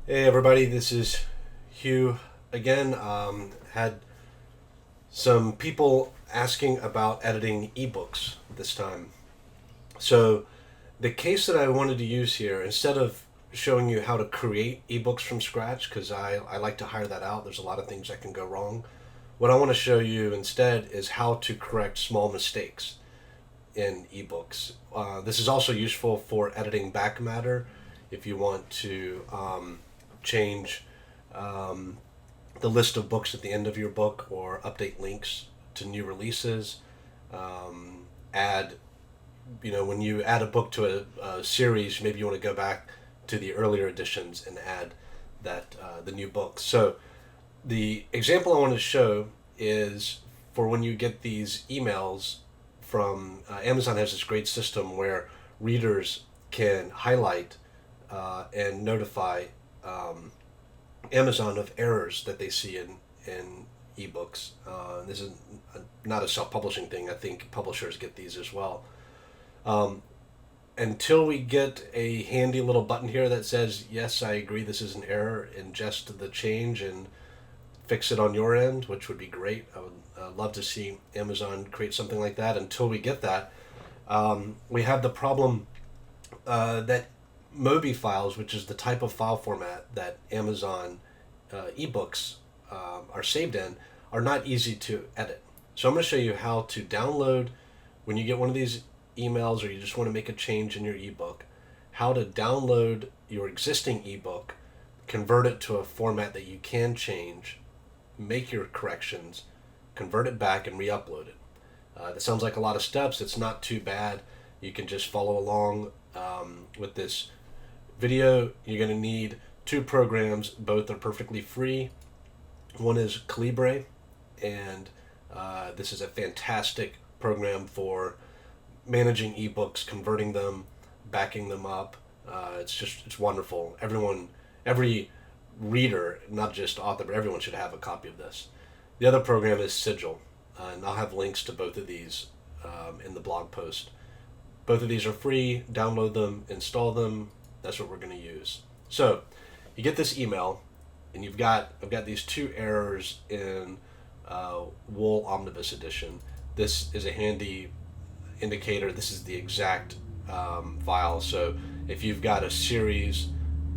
Hey everybody, this is Hugh again. Had some people asking about editing ebooks this time. So the case that I wanted to use here, instead of showing you how to create ebooks from scratch, because I like to hire that out, there's a lot of things that can go wrong. What I want to show you instead is how to correct small mistakes in ebooks. This is also useful for editing back matter if you want to change the list of books at the end of your book or update links to new releases. Add, when you add a book to a series, maybe you want to go back to the earlier editions and add that the new books. So the example I want to show is for when you get these emails from Amazon. Has this great system where readers can highlight and notify Amazon of errors that they see in ebooks. This is not a self-publishing thing. I think publishers get these as well. Until we get a handy little button here that says, yes, I agree this is an error, ingest the change and fix it on your end, which would be great. I would love to see Amazon create something like that. Until we get that, we have the problem that mobi files, which is the type of file format that Amazon ebooks are saved in, are not easy to edit. So I'm going to show you how to download, when you get one of these emails or you just want to make a change in your ebook, how to download your existing ebook, convert it to a format that you can change, make your corrections, convert it back, and re-upload it. That sounds like a lot of steps. It's not too bad. You can just follow along with this video. You're going to need two programs. Both are perfectly free. One is Calibri, and this is a fantastic program for managing ebooks, converting them, backing them up. It's wonderful. Every reader, not just author, but everyone should have a copy of this. The other program is Sigil, and I'll have links to both of these in the blog post. Both of these are free. Download them, install them. That's what we're going to use. So you get this email, and I've got these two errors in Wool Omnibus Edition. This is a handy indicator. This is the exact file. So if you've got a series,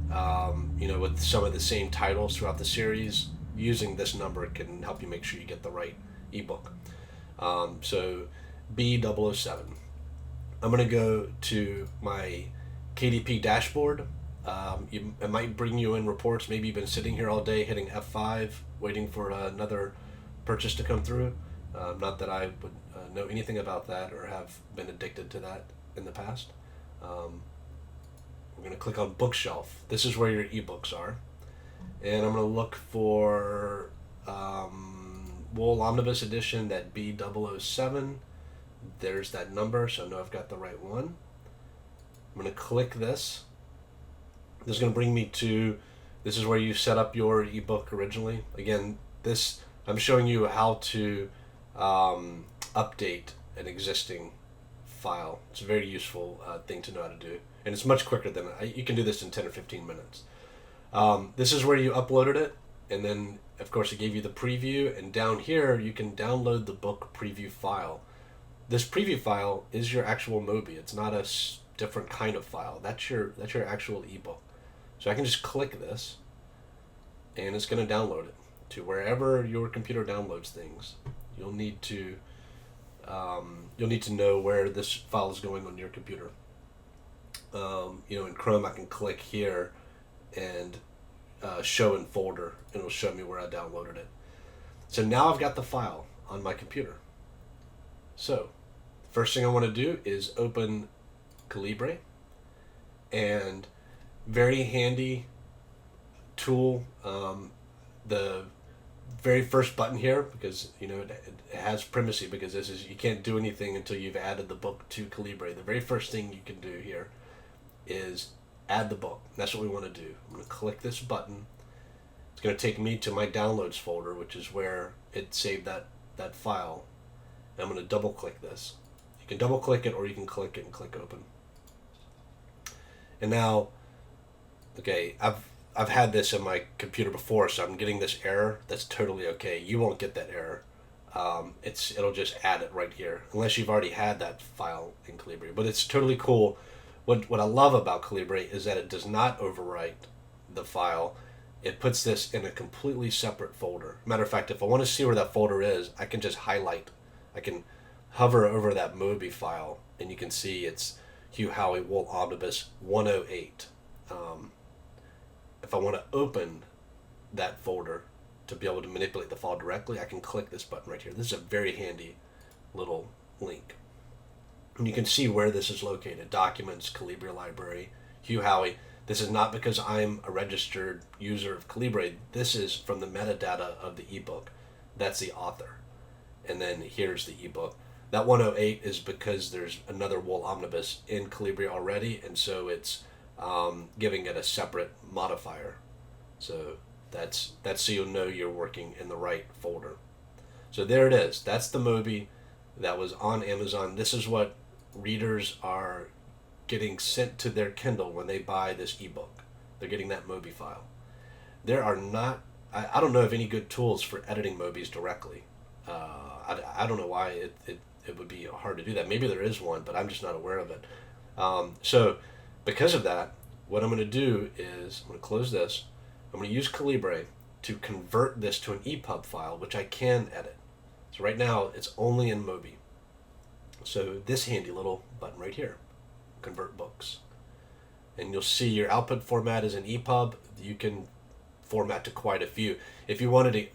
with some of the same titles throughout the series, using this number can help you make sure you get the right ebook. So B007. I'm going to go to my KDP dashboard. It might bring you in reports. Maybe you've been sitting here all day hitting F5 waiting for another purchase to come through. Not that I would know anything about that or have been addicted to that in the past. We're going to click on Bookshelf. This is where your ebooks are. And I'm going to look for Wool Omnibus Edition, that B007. There's that number, so I know I've got the right one. I'm going to click this. This is going to bring me to, this is where you set up your ebook originally. Again, I'm showing you how to update an existing file. It's a very useful thing to know how to do. And it's much quicker than, you can do this in 10 or 15 minutes. This is where you uploaded it, and then of course it gave you the preview, and down here you can download the book preview file. This preview file is your actual mobi. It's not a different kind of file. That's your actual ebook. So I can just click this, and it's going to download it to wherever your computer downloads things. You'll need to know where this file is going on your computer. In Chrome, I can click here and show in folder, and it'll show me where I downloaded it. So now I've got the file on my computer. So first thing I want to do is open Calibri, and very handy tool. The very first button here, because it has primacy, because you can't do anything until you've added the book to Calibri. The very first thing you can do here is add the book. That's what we want to do. I'm going to click this button. It's going to take me to my downloads folder, which is where it saved that file. And I'm going to double click this. You can double click it, or you can click it and click open. And now, okay, I've had this in my computer before, so I'm getting this error. That's totally okay. You won't get that error. It'll just add it right here, unless you've already had that file in Calibri. But it's totally cool. What I love about Calibri is that it does not overwrite the file. It puts this in a completely separate folder. Matter of fact, if I want to see where that folder is, I can just highlight. I can hover over that mobi file, and you can see it's Hugh Howey Wool Omnibus 108. If I want to open that folder to be able to manipulate the file directly, I can click this button right here. This is a very handy little link. And you can see where this is located. Documents, Calibri Library, Hugh Howey. This is not because I'm a registered user of Calibri. This is from the metadata of the ebook. That's the author. And then here's the ebook. That 108 is because there's another Wool Omnibus in Calibri already, and so it's giving it a separate modifier. So that's so you'll know you're working in the right folder. So there it is. That's the mobi that was on Amazon. This is what readers are getting sent to their Kindle when they buy this ebook. They're getting that mobi file. There are not, I don't know of any good tools for editing mobis directly. I don't know why it would be hard to do that. Maybe there is one, but I'm just not aware of it. So because of that, what I'm going to do is I'm going to close this. I'm going to use Calibri to convert this to an EPUB file, which I can edit. So right now, it's only in mobi. So this handy little button right here, convert books. And you'll see your output format is an EPUB. You can format to quite a few. If you wanted to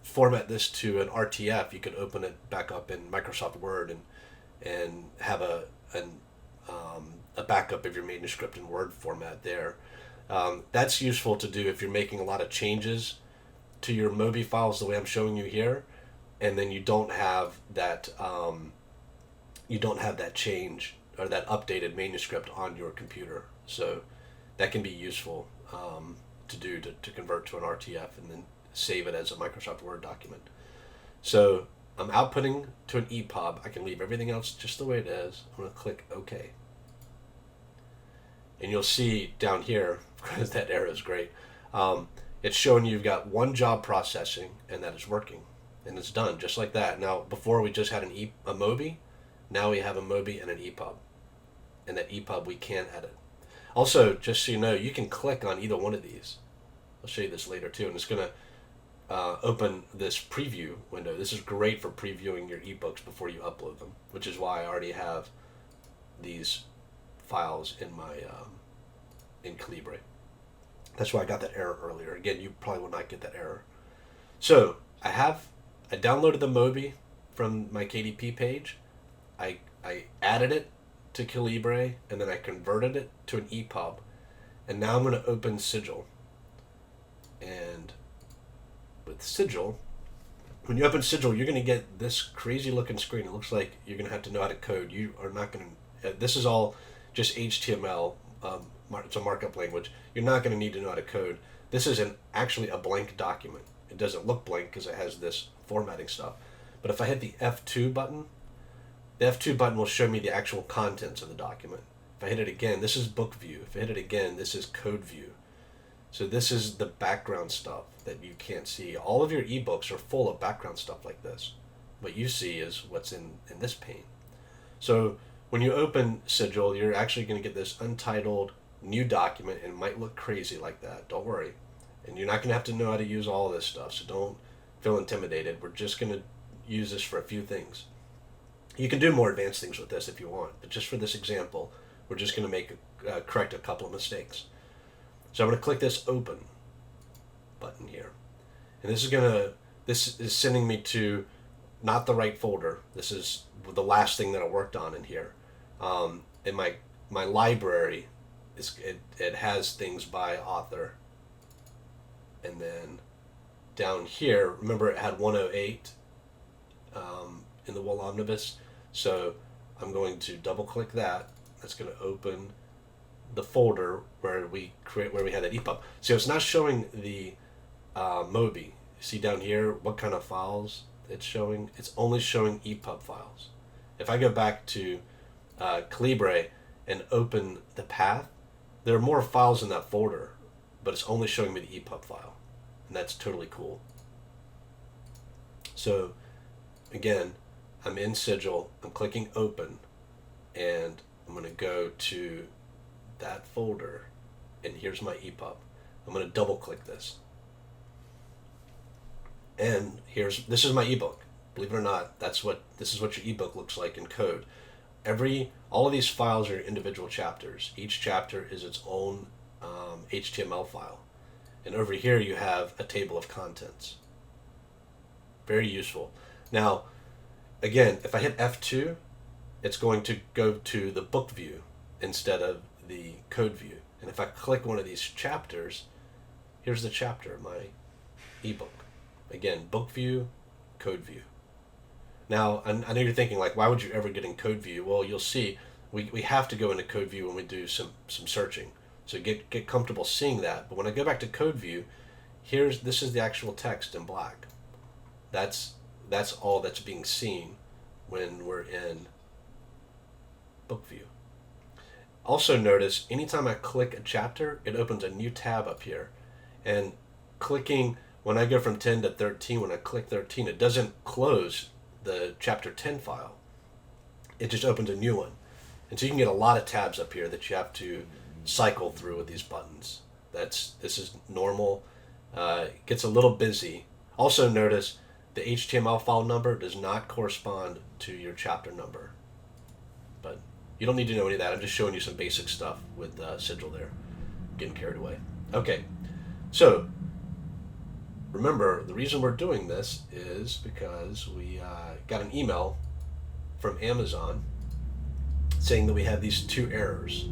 format this to an RTF, you could open it back up in Microsoft Word and have a backup of your manuscript in Word format there. That's useful to do if you're making a lot of changes to your mobi files the way I'm showing you here, and then you don't have that change or that updated manuscript on your computer. So that can be useful to do to convert to an RTF and then save it as a Microsoft Word document. So I'm outputting to an EPUB. I can leave everything else just the way it is. I'm going to click OK. And you'll see down here, because that arrow is great, it's showing you've got one job processing and that is working. And it's done just like that. Now, before we just had a mobi. Now we have a mobi and an EPUB. And that EPUB we can edit. Also, just so you know, you can click on either one of these. I'll show you this later too. And it's going to open this preview window. This is great for previewing your ebooks before you upload them, which is why I already have these files in my in Calibri. That's why I got that error earlier. Again, you probably will not get that error. So I downloaded the mobi from my KDP page. I added it to Calibri, and then I converted it to an EPUB. And now I'm going to open Sigil. And with Sigil, when you open Sigil, you're going to get this crazy looking screen. It looks like you're going to have to know how to code. You are not going to, this is all just HTML. It's a markup language. You're not going to need to know how to code. This is actually a blank document. It doesn't look blank because it has this formatting stuff. But if I hit the F2 button, the F2 button will show me the actual contents of the document. If I hit it again, this is book view. If I hit it again, this is code view. So this is the background stuff that you can't see. All of your ebooks are full of background stuff like this. What you see is what's in this pane. So when you open Sigil, you're actually going to get this untitled new document, and it might look crazy like that. Don't worry. And you're not going to have to know how to use all of this stuff, so don't feel intimidated. We're just going to use this for a few things. You can do more advanced things with this if you want, but just for this example, we're just going to correct a couple of mistakes. So I'm going to click this open button here. And this is sending me to not the right folder. This is the last thing that I worked on in here. In my library, it has things by author. And then down here, remember it had 108 in the Wool Omnibus. So I'm going to double click that. That's going to open the folder where we had that EPUB. So it's not showing the mobi. See down here what kind of files it's showing? It's only showing EPUB files. If I go back to Calibri and open the path, there are more files in that folder but it's only showing me the EPUB file, and that's totally cool. So again, I'm in Sigil, I'm clicking open, and I'm going to go to that folder, and here's my EPUB. I'm going to double click this. And this is my ebook. Believe it or not, this is what your ebook looks like in code. All of these files are individual chapters. Each chapter is its own HTML file. And over here you have a table of contents. Very useful. Now, again, if I hit F2, it's going to go to the book view instead of the code view. And if I click one of these chapters, here's the chapter of my ebook. Again, book view, code view. Now, I know you're thinking, like, why would you ever get in code view? Well, you'll see, we have to go into code view when we do some searching. So get comfortable seeing that. But when I go back to code view, this is the actual text in black. That's all that's being seen when we're in book view. Also notice, anytime I click a chapter, it opens a new tab up here. And when I go from 10 to 13, when I click 13, it doesn't close the chapter 10 file. It just opens a new one. And so you can get a lot of tabs up here that you have to cycle through with these buttons. This is normal. It gets a little busy. Also notice the HTML file number does not correspond to your chapter number. But you don't need to know any of that. I'm just showing you some basic stuff with Sigil there. Getting carried away. Okay, so remember, the reason we're doing this is because we got an email from Amazon saying that we had these two errors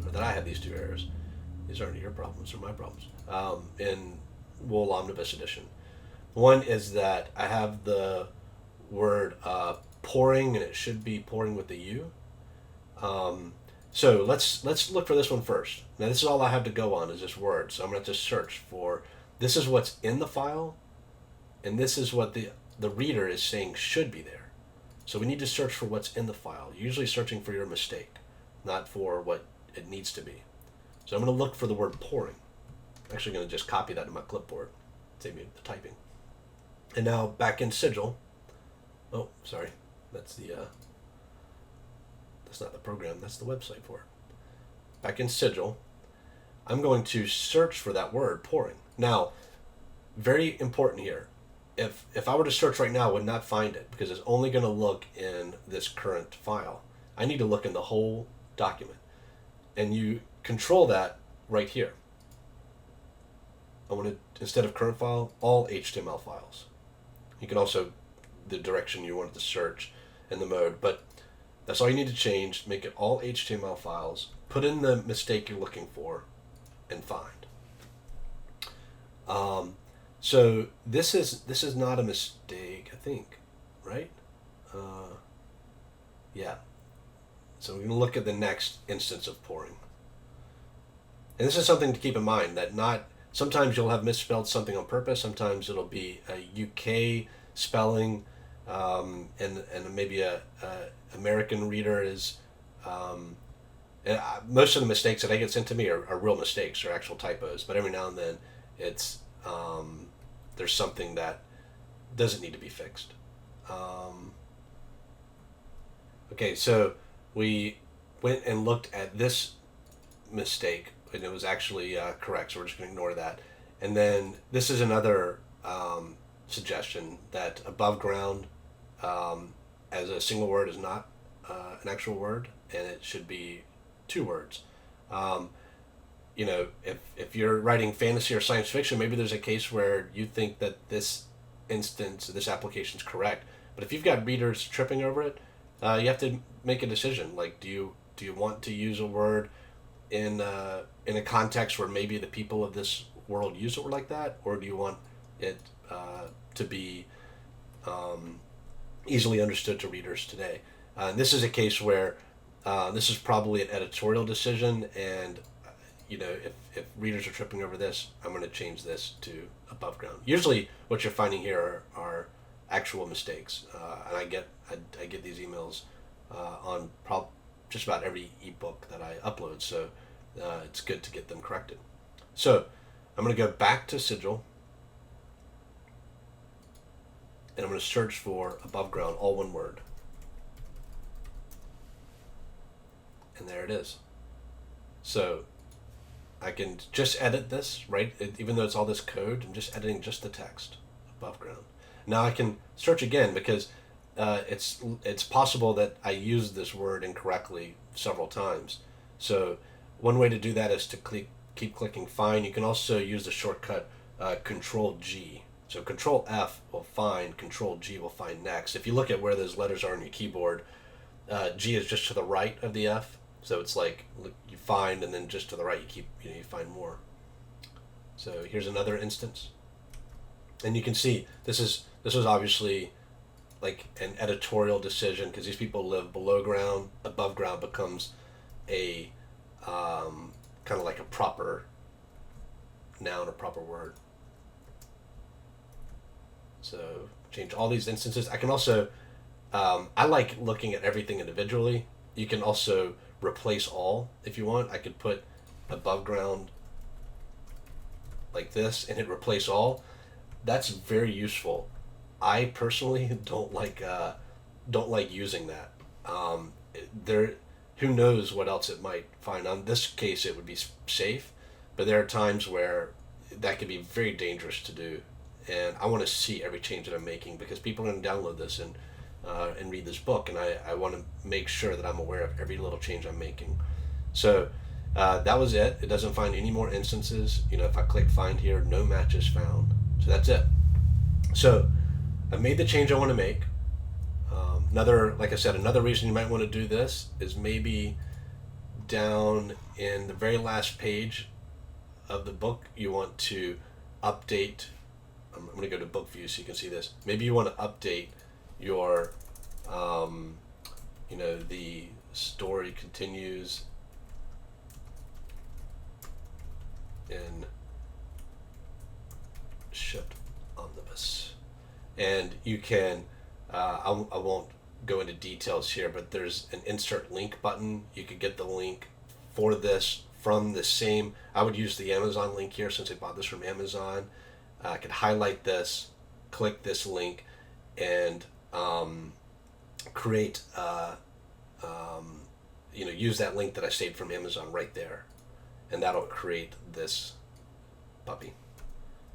or that I had these two errors. These aren't your problems, they're my problems. In Wool Omnibus Edition. One is that I have the word pouring, and it should be pouring with the U. So let's look for this one first. Now this is all I have to go on is this word. So I'm going to have to search for, this is what's in the file, and this is what the reader is saying should be there. So we need to search for what's in the file, usually searching for your mistake, not for what it needs to be. So I'm going to look for the word pouring. I'm actually going to just copy that to my clipboard, save me the typing. And now back in Sigil, oh, sorry, that's not the program, that's the website for it. Back in Sigil, I'm going to search for that word, pouring. Now, very important here. If I were to search right now, I would not find it because it's only going to look in this current file. I need to look in the whole document. And you control that right here. I want to, instead of current file, all HTML files. You can also, the direction you want it to search and the mode, but that's all you need to change. Make it all HTML files, put in the mistake you're looking for, and find. So this is not a mistake, I think, right? Yeah. So we're going to look at the next instance of pouring. And this is something to keep in mind, that sometimes you'll have misspelled something on purpose, sometimes it'll be a UK spelling, and maybe a American reader is, most of the mistakes that I get sent to me are real mistakes or actual typos, but every now and then it's, there's something that doesn't need to be fixed. Okay, so we went and looked at this mistake, and it was actually correct, so we're just going to ignore that. And then this is another suggestion, that above ground as a single word is not an actual word, and it should be two words. If you're writing fantasy or science fiction, maybe there's a case where you think that this application is correct. But if you've got readers tripping over it, you have to make a decision. Like, do you want to use a word in a context where maybe the people of this world use a word like that, or do you want it to be easily understood to readers today? And this is a case where this is probably an editorial decision, and if readers are tripping over this, I'm going to change this to above ground. Usually what you're finding here are actual mistakes, and I get these emails on just about every ebook that I upload, so it's good to get them corrected. So I'm going to go back to Sigil, and I'm going to search for above ground, all one word. And there it is. So I can just edit this, right? Even though it's all this code, I'm just editing just the text, above ground. Now I can search again because it's possible that I used this word incorrectly several times. So one way to do that is to keep clicking find. You can also use the shortcut Control G. So Control F will find, Control G will find next. If you look at where those letters are on your keyboard, G is just to the right of the F. So it's like you find, and then just to the right you find more. So here's another instance, and you can see this was obviously like an editorial decision because these people live below ground. Above ground becomes a kind of like a proper noun, a proper word. So change all these instances. I can also I like looking at everything individually. You can also replace all if you want. I could put above ground like this and hit replace all. That's very useful. I personally don't like using that. Who knows what else it might find. On this case it would be safe, but there are times where that can be very dangerous to do, and I want to see every change that I'm making because people are going to download this and read this book, and I want to make sure that I'm aware of every little change I'm making. So that was it. It doesn't find any more instances. If I click find here, no matches found. So that's it. So I made the change I want to make. Like I said, another reason you might want to do this is maybe down in the very last page of the book, you want to update. I'm going to go to book view so you can see this. Maybe you want to update your the story continues in shipped omnibus, and you can I won't go into details here, but there's an insert link button. You could get the link for this from the same. I would use the Amazon link here since I bought this from Amazon. I could highlight this, click this link, and create use that link that I saved from Amazon right there, and that'll create this puppy.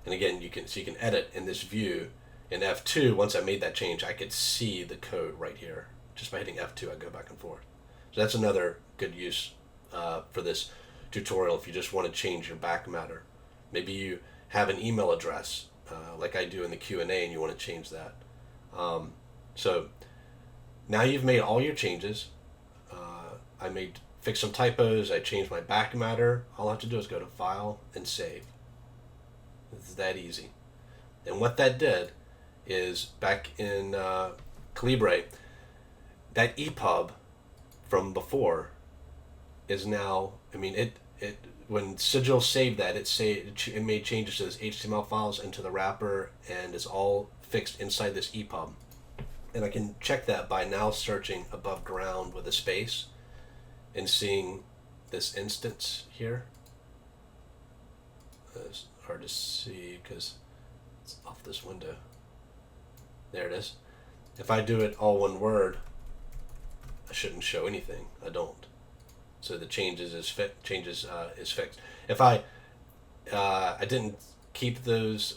And again, you can edit in this view in F2. Once I made that change, I could see the code right here just by hitting F2. I go back and forth. So that's another good use for this tutorial if you just want to change your back matter. Maybe you have an email address like I do in the Q&A and you want to change that. So now you've made all your changes. I fixed some typos. I changed my back matter. All I have to do is go to File and Save. It's that easy. And what that did is back in Calibri, that EPUB from before is now. When Sigil saved that, it made changes to this HTML files into the wrapper, and it's all fixed inside this EPUB. And I can check that by now searching above ground with a space and seeing this instance here. It's hard to see because it's off this window. There it is. If I do it all one word, I shouldn't show anything. I don't. So the changes is fixed. If I didn't keep those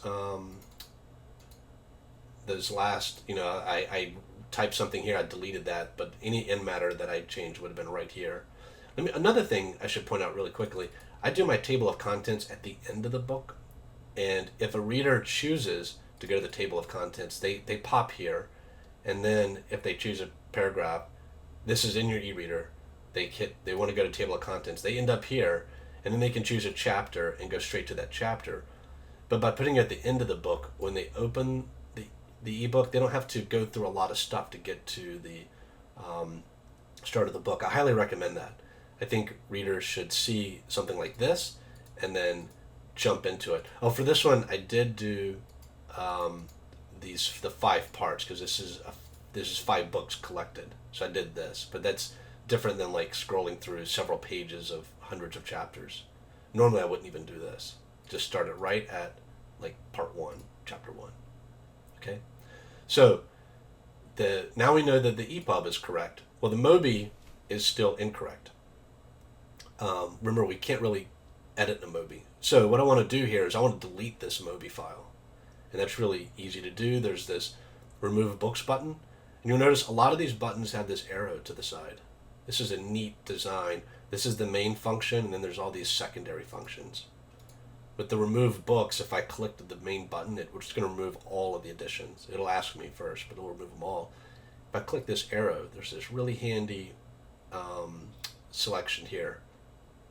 last, I typed something here, I deleted that, but any end matter that I changed would have been right here. Another thing I should point out really quickly, I do my table of contents at the end of the book, and if a reader chooses to go to the table of contents, they pop here, and then if they choose a paragraph, this is in your e-reader, they want to go to table of contents, they end up here, and then they can choose a chapter and go straight to that chapter. But by putting it at the end of the book, when they open the ebook, they don't have to go through a lot of stuff to get to the start of the book. I highly recommend that. I think readers should see something like this and then jump into it. Oh, for this one, I did do the 5 parts because this is 5 books collected. So I did this, but that's different than like scrolling through several pages of hundreds of chapters. Normally I wouldn't even do this. Just start it right at like part 1, chapter 1. Okay? So now we know that the EPUB is correct. Well, the mobi is still incorrect. Remember, we can't really edit a mobi. So what I want to do here is I want to delete this mobi file. And that's really easy to do. There's this remove books button. And you'll notice a lot of these buttons have this arrow to the side. This is a neat design. This is the main function, and then there's all these secondary functions. With the remove books, if I clicked the main button, it's going to remove all of the editions. It'll ask me first, but it'll remove them all. If I click this arrow, there's this really handy selection here.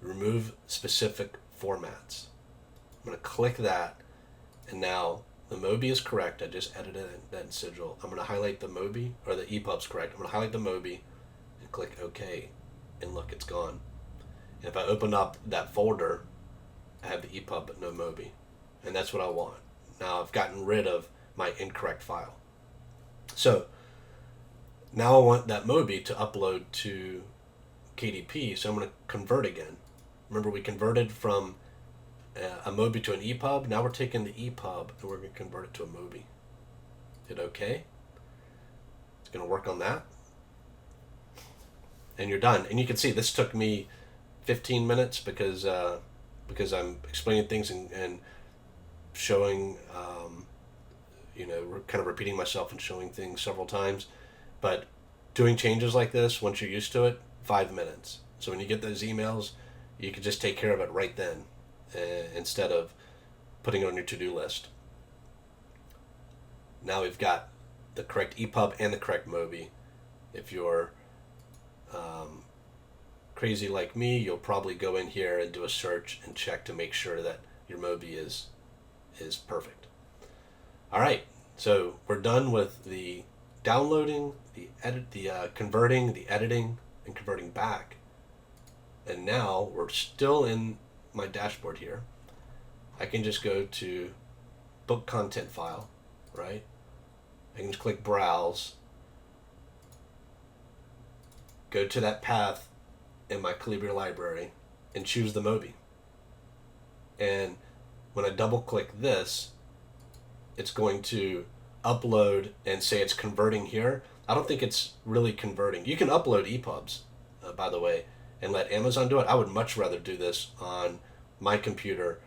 Remove specific formats. I'm going to click that, and now the mobi is correct. I just edited that in Sigil. I'm going to highlight the mobi, or the EPUB's correct. I'm going to highlight the mobi and click OK, and look, it's gone. And if I open up that folder, I have the EPUB but no mobi, and that's what I want. Now I've gotten rid of my incorrect file. So now I want that mobi to upload to KDP, so I'm going to convert again. Remember, we converted from a mobi to an EPUB. Now we're taking the EPUB and we're going to convert it to a mobi. Hit OK. It's going to work on that. And you're done. And you can see this took me 15 minutes because I'm explaining things and showing, kind of repeating myself and showing things several times. But doing changes like this, once you're used to it, 5 minutes. So when you get those emails, you can just take care of it right then instead of putting it on your to-do list. Now we've got the correct EPUB and the correct mobi. If you're crazy like me, you'll probably go in here and do a search and check to make sure that your mobi is perfect. All right, so we're done with the downloading, the converting, the editing, and converting back. And now we're still in my dashboard here. I can just go to book content file, right? I can just click browse, go to that path in my Calibri library and choose the mobi. And when I double click this, it's going to upload and say it's converting here. I don't think it's really converting. You can upload EPUBs, by the way, and let Amazon do it. I would much rather do this on my computer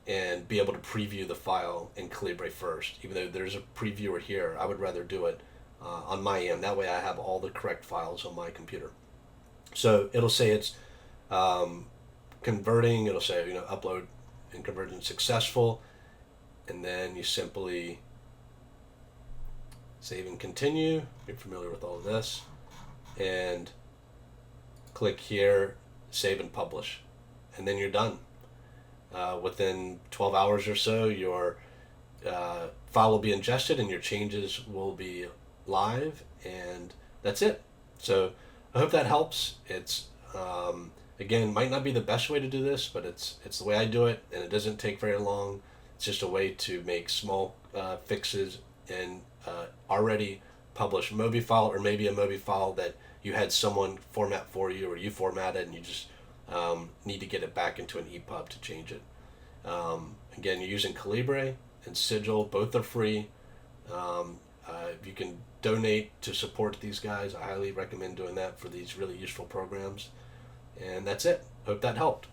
and be able to preview the file in Calibri first. Even though there's a previewer here, I would rather do it on my end. That way I have all the correct files on my computer. So it'll say it's converting. It'll say, upload and conversion successful. And then you simply save and continue. You're familiar with all of this. And click here, save and publish. And then you're done. Within 12 hours or so, your file will be ingested and your changes will be live, and that's it. So I hope that helps. It's again, might not be the best way to do this, but it's the way I do it, and it doesn't take very long. It's just a way to make small fixes in already published mobi file, or maybe a mobi file that you had someone format for you, or you formatted, and you just need to get it back into an EPUB to change it. Again, you're using Calibri and Sigil. Both are free. If you can donate to support these guys, I highly recommend doing that for these really useful programs. And that's it. Hope that helped.